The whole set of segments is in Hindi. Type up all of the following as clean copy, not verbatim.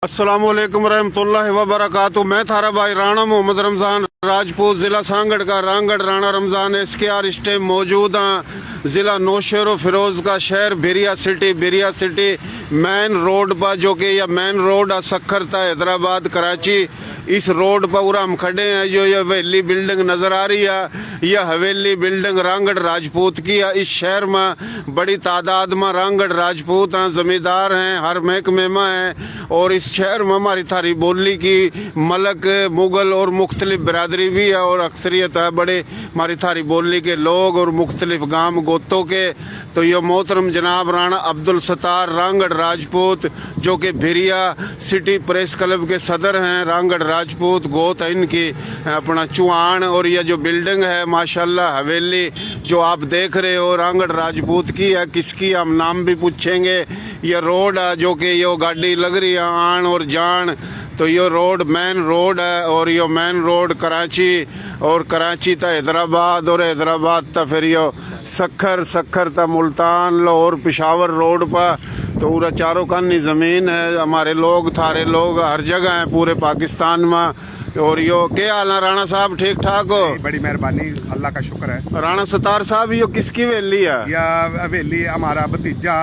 अस्सलाम वालेकुम रहमतुल्लाहि व बरकातुहू। मैं थारा भाई राणा मोहम्मद रमज़ान राजपूत, ज़िला सांगड़ का रांगड़ राणा रमज़ान SKR इस टाइम मौजूद हाँ। ज़िला नौशेरो फिरोज़ का शहर बिरिया सिटी मेन रोड पर, जो कि यह मेन रोड सखर था हैदराबाद कराची। इस रोड पर पूरा हम खड़े हैं। जो ये हवेली बिल्डिंग नज़र आ रही है, यह हवेली बिल्डिंग रांगड़ राजपूत की है। इस शहर में बड़ी तादाद में रांगड़ राजपूत हैं, जमींदार हैं, हर महकमे में हैं। और इस शहर में हमारी थारी बोली की मलक, मुगल और मुख्तलिफ बिरादरी भी है और अक्सरियत है बड़े हमारी थारी बोली के लोग और मुख्तलिफ गांव गोतों के। तो ये मोहतरम जनाब राणा अब्दुल सत्तार रांगड़ राजपूत, जो कि बिरिया सिटी प्रेस क्लब के सदर हैं। रांगड़ राजपूत गोत है इनकी, अपना चुहान। और यह जो बिल्डिंग है माशाल्लाह हवेली जो आप देख रहे हो रांगड़ राजपूत की है। किसकी हम नाम भी पूछेंगे। यह रोड है जो कि ये गाड़ी लग रही है आन और जान, तो ये रोड मेन रोड है। और ये मेन रोड कराची, और कराची था हैदराबाद, और हैदराबाद था फिर ये सखर था मुल्तान, लाहौर, पेशावर रोड पर। तो पूरा चारों खानी ज़मीन है। हमारे लोग, थारे लोग हर जगह हैं पूरे पाकिस्तान में। और यो क्या हाल है राणा साहब, ठीक ठाक हो? बड़ी मेहरबानी, अल्लाह का शुक्र है। राणा सत्तार साहब, यो किसकी हवेली है? यह हवेली हमारा भतीजा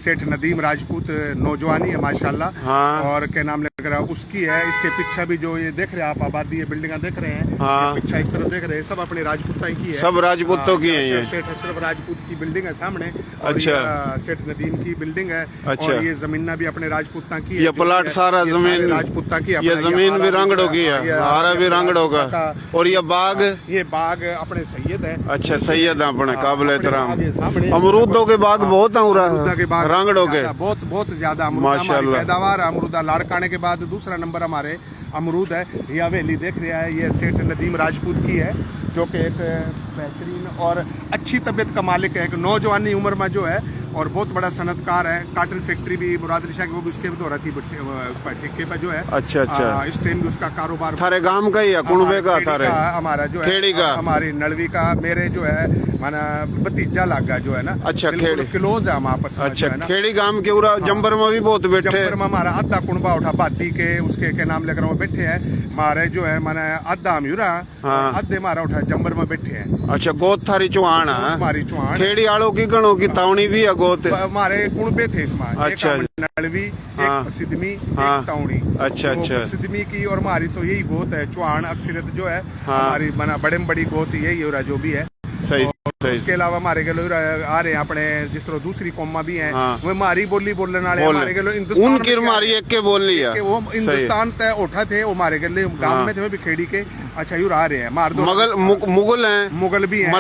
सेठ नदीम राजपूत नौजवानी है माशाल्लाह। हाँ। और क्या नाम लग रहा है उसकी है। इसके पीछे भी जो ये देख रहे हैं आप आबादी, ये बिल्डिंग देख रहे हैं। हाँ। पीछे इस तरफ देख रहे हैं, सब अपने राजपूत की है। सब राजपूतों की है ये। सेठ अशरफ राजपूत की बिल्डिंग है सामने। और अच्छा। सेठ नदीम की बिल्डिंग है। अच्छा। और ये जमीन भी अपने राजपूत की है। ये प्लाट सारा जमीन राजपूत की है। ये जमीन भी रांगड़ों की है, हारा भी रांगड़ों का। और ये बाग, ये बाग अपने सैयद है। अच्छा सैयद है अपने काबिल एहतराम। सामने अमरूदों के बाग बहुत हैं अमरूदा के बाग रांगड़ों के, बहुत ज्यादा माशाल्लाह। पैदावार अमरूदा लाड़काने के बाद दूसरा नंबर हमारे अमरूद है। ये हवेली देख रहा है, ये सेठ नदीम राजपूत की है, जो कि एक बेहतरीन और अच्छी तबीयत का मालिक है। एक नौजवानी उम्र में जो है और बहुत बड़ा सनतकार है। काटन फैक्ट्री भी मुरादरी शाह की, वो भी उसके भी रही उस पर ठेके पर जो है। अच्छा। इस टाइम भी उसका कारोबार थारे गांव का ही है, कुणबे का थारे? हमारा जो है खेड़ी का, हमारी नलवी का, मेरे जो है माना भतीजा लागा जो है ना। अच्छा, खेड़ी क्लोज है हम आपस में। अच्छा, खेड़ी गांव के पूरा जंबर में भी बहुत बैठे। जंबर में हमारा आधा कुणबा उठा बाती के उसके नाम लेकर वो बैठे हैं। हमारे जो है माना आधा हम यूरा, आधे हमारा उठा जंबर में बैठे हैं। अच्छा, गोत थारी चुहान है? हमारी चुहान। खेड़ी आड़ों की गणों की तावनी भी है गोत? हमारे कुणबे थे इसमें। अच्छा। एक नलवी, एक सिद्धमी, एक तावनी। अच्छा। सिद्धमी की और हमारी तो यही गोत है। चुहान अक्सरियत जो है हमारी बना बड़े में बड़ी गोत यही हो रहा जो भी है। सही। उसके अलावा हमारे गलो आ रहे हैं अपने जिस तरह दूसरी कौमा भी हैं। वो हमारी बोली बोलने वाले हमारे गलो उनकी हमारी एक के बोली है। वो हिंदुस्तान तय उठा थे, वो हमारे गले गांव में थे, वो भी खेड़ी के। अच्छा यूर आ रहे हैं मार दो। मुगल हैं, मुगल भी हैं,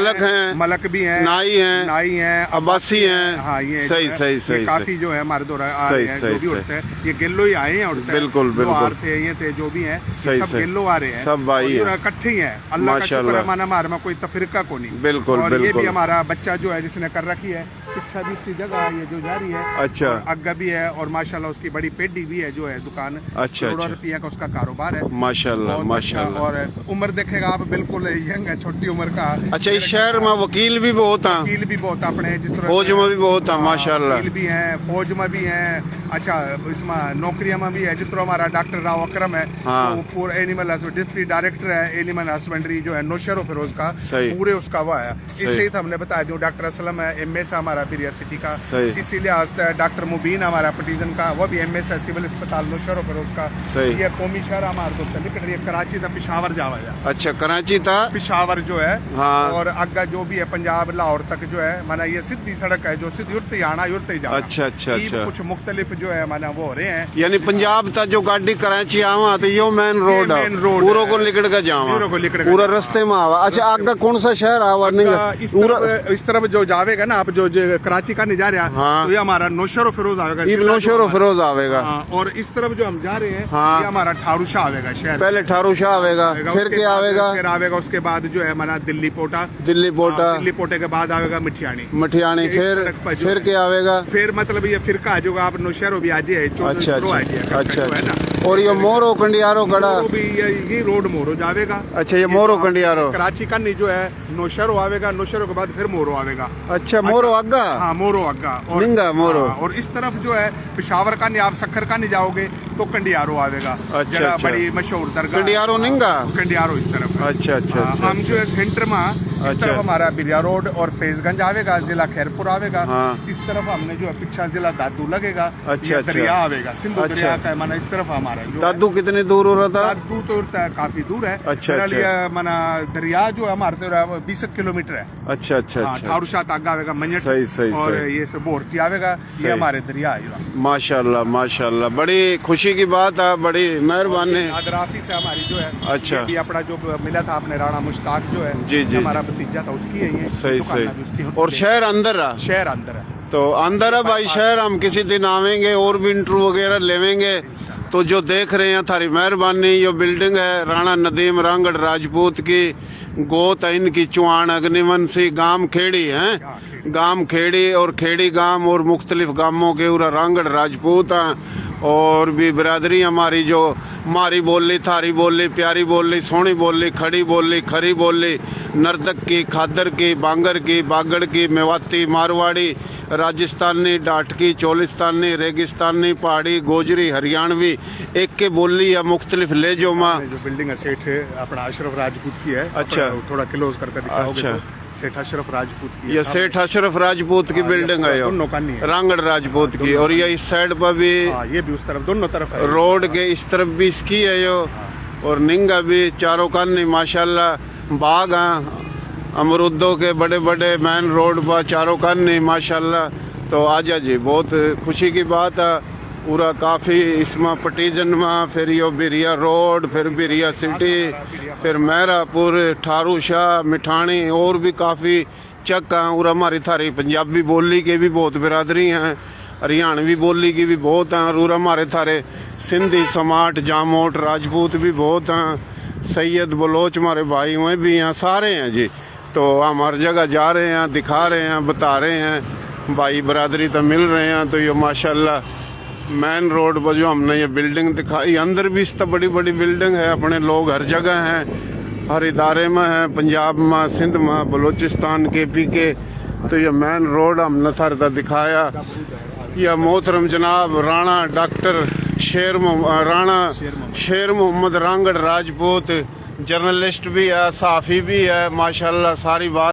मलक भी हैं, नाई हैं, अब्बासी हैं। हाँ, ये सही काफी जो है हमारे दो आ रहे हैं, जो भी उठते हैं। ये गेल्लो ही आए हैं उठते हैं। बिल्कुल थे, ये थे जो भी हैं, सब गेल्लो आ रहे हैं, सब भाई इकट्ठे ही हैं। अल्लाह का शुक्र है, माना हमारे में कोई तफरीका को नहीं। बिल्कुल। और ये भी हमारा बच्चा जो है जिसने कर रखी है शिक्षा भी इसी जगह है, ये जो जा रही है। अच्छा। अग्गा भी है और माशाल्लाह उसकी बड़ी पेडी भी है जो है दुकान। अच्छा। करोड़ों रुपया का उसका कारोबार है माशाल्लाह। और उम्र देखेगा आप बिल्कुल यंग है, छोटी उम्र का। अच्छा, इस शहर में वकील भी बहुत हैं? वकील भी बहुत अपने जिस तरह फौज में भी बहुत है माशाल्लाह। वकील भी हैं, फौज में भी हैं। अच्छा, इसमें नौकरियां में भी है। जिस तरह हमारा डॉक्टर राव अकरम है, वो पूरा एनिमल डिप्टी डायरेक्टर है एनिमल हस्बेंड्री जो है नौशेरो फिरोज का, पूरे उसका हुआ है। इससे हमने बताया जो डॉक्टर असलम है MS हमारा बिरिया सिटी का, इसीलिए हंसता है। डॉक्टर मुबीन हमारा पटीजन का, वो भी MS है सिविल अस्पताल नौशेरो फिरोज का। ये कौमी शहर हमारे दोस्त निकट रही है, कराची था पेशावर जावा है। अच्छा, कराची था पेशावर जो है। हाँ। और अग्गा जो भी है पंजाब लाहौर तक जो है माना ये सीधी सड़क है जो सीधी उड़ती आना उड़ती जाना। अच्छा। कुछ मुख्तलिफ जो है माना वो हो रहे हैं। यानी पंजाब था जो गाड़ी कराची आवा तो यो मेन रोड है, पूरा को लिकड़ के जावा, पूरा रास्ते में आवा। अच्छा, आगे कौन सा शहर आवा? इस तरफ जो जावेगा ना आप जो कराची का नहीं जा रहा। हाँ। तो ये हमारा नौशेरो फिरोज आवेगा। नौशेरो फिरोज आवेगा। और इस तरफ जो हम जा रहे हैं ये हमारा ठारू शाह आवेगा शहर। पहले ठारू शाह आवेगा, फिर क्या आवेगा? फिर आवेगा उसके बाद जो है माना दिल्ली पोटा दिल्ली पोटे के बाद आवेगा मिठियानी। फिर क्या आवेगा? फिर मतलब ये फिरका जो आप नौशेरो भी आज है। अच्छा। और ये मोरो कंडियारो कड़ा मोरो भी ये रोड मोरो जावेगा। अच्छा ये मोरो कंडियारो कराची का नहीं जो है नौशहरों आवेगा, नौशहरों के बाद फिर मोरो आवेगा। अच्छा मोरो अग्गा हाँ मोरो अग्गा निंगा मोरो। और इस तरफ जो है पेशावर का नहीं, आप सक्खर का नहीं जाओगे तो कंडियारो आवेगा। अच्छा, अच्छा। बड़ी मशहूर दरगाह कंडियारो निंगा कंडियारो इस तरफ है। अच्छा अच्छा अच्छा हम जो है सेंटर में इस अच्छा। तरफ हमारा बिरिया रोड और फैजगंज आवेगा, जिला खैरपुर आवेगा। हाँ। इस तरफ हमने जो है पिछा जिला दादू लगेगा। अच्छा, ये अच्छा। दरिया आवेगा, सिंधु अच्छा। दरिया का माना इस तरफ हमारा जो है। दादू कितने दूर हो रहा था? दादू तो काफी दूर है। अच्छा, मेरा अच्छा। लिए माना दरिया जो है हमारे तो 20 किलोमीटर है। अच्छा अच्छा अच्छा ठारूशात आगा आवेगा मंजट सही, सही, और सही। ये बोरती आवेगा, सही। ये हमारे दरिया आएगा। माशाल्लाह माशाल्लाह, बड़ी खुशी की बात है, बड़ी मेहरबानी। आदराफी से हमारी जो है अच्छा। ये भी अपना जो मिला था अपने राणा मुश्ताक जो है, जी, जी, हमारा भतीजा था, उसकी है ये सही दुकान सही। है उसकी। और शहर अंदर रहा? शहर अंदर है। तो अंदर है भाई शहर, हम किसी दिन आवेंगे और भी इंटरव्यू वगैरह लेवेंगे। तो जो देख रहे हैं थारी मेहरबानी, ये बिल्डिंग है राणा नदीम रांगड़ राजपूत की, गोत है इनकी चुआन अग्निवंशी, गांव खेड़ी है, गांव खेड़ी और खेड़ी गांव और मुख्तलिफ गांवों के उरा रांगड़ राजपूत हैं। और भी बिरादरी हमारी जो मारी बोली, थारी बोली, प्यारी बोली, सोनी बोली, खड़ी बोली, खरी बोली, नर्तक की, खादर की, बांगर की, बागड़ की, मेवाती, मारवाड़ी, राजस्थानी, डाटकी, चोलिस्तानी, रेगिस्तानी, पहाड़ी, गोजरी, हरियाणवी, एक के बोली या मुख्तलिफ लेजो माँ। जो बिल्डिंग है सेठ अपना अशरफ राजपूत की है। अच्छा। अपना थोड़ा क्लोज करके दिखाओगे अच्छा। तो सेठ अशरफ राजपूत की है। ये सेठ अशरफ राजपूत की बिल्डिंग है, दोनों का नहीं है। रांगड़ राजपूत की। और ये इस साइड पर भी हाँ, ये भी उस तरफ, दोनों तरफ है। रोड के इस तरफ भी इसकी है यो, और निंगा भी चारों कानी माशाल्लाह बाग हैं अमरुदों के बड़े बड़े, मेन रोड पर चारों कानी माशाल्लाह। तो आजा जी, बहुत खुशी की बात है। पूरा काफ़ी इसमें पटीजन में, फिर यो बिरिया रोड, फिर बिरिया सिटी, फिर महरापुर, ठारू शाह, मिठानी, और भी काफ़ी चक हैं। और हमारी थारी पंजाबी बोली के भी बहुत बिरादरी हैं, हरियाणवी बोली की भी बहुत हैं। और हमारे थारे सिंधी समाट जामोट राजपूत भी बहुत हैं, सैयद बलोच हमारे भाई हुए भी हैं, सारे हैं जी। तो हम हर जगह जा रहे हैं, दिखा रहे हैं, बता रहे हैं, भाई बरादरी तो मिल रहे हैं। तो ये माशाल्लाह मेन रोड पर जो हमने ये बिल्डिंग दिखाई, अंदर भी इस बड़ी बड़ी बिल्डिंग है। अपने लोग हर जगह हैं, हर इदारे में हैं, पंजाब में, सिंध में, बलूचिस्तान के पी के। तो ये मेन रोड हमने थारता दिखाया। यह मोहतरम जनाब राणा डॉक्टर राणा शेर मोहम्मद रांगड़ राजपूत जर्नलिस्ट भी है, साफ़ी भी है माशाल्लाह। सारी बात